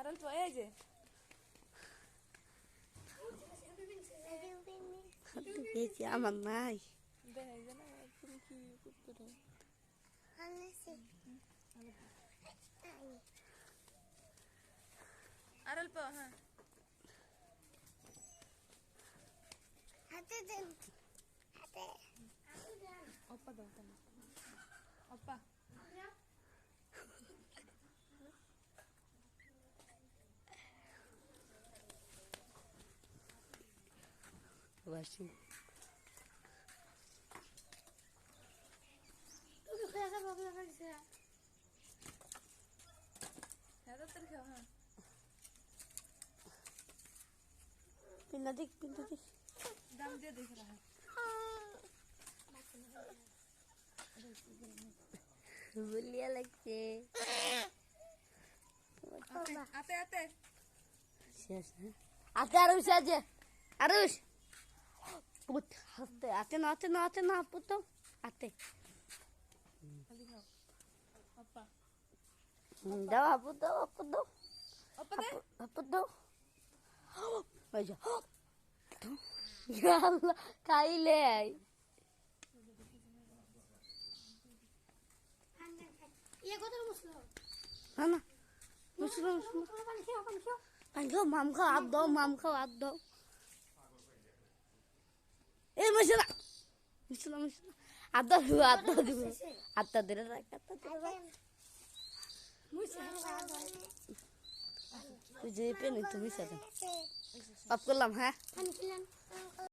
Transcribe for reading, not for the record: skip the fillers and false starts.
আর অল্প এই যে এই যে আমার নাই দেখাই জানা তুমি কি করতে আর অল্প হ্যাঁ হাতে দেন হাতে অপ্পা দাও তাহলে অপ্পা বাসি তুমি খেয়ে যাবো কি করছে হ্যাঁ তো খাও হ্যাঁ পিন্না দিক দাম দিয়ে দেখে রাখা বলিয়া লাগছে আতে আতে শেষ না আতে আরুষ আছে আরুষ পুত হাতে আতে না পুত আতে খালি খাও অপ্পা দাও আপু দাও অপ্পা দে আপু দাও ওই যা আল্লাহ খাইলে ইয়ে কত মুসলো না না মুসলিম পানি খাও পানি খাও মাম খাও আপ দাও এই মুসলিম আদা দিব আত্তা দিলে তুই যে পেনি তুমি সাথে অফ করলাম হ্যাঁ পানি খেলেন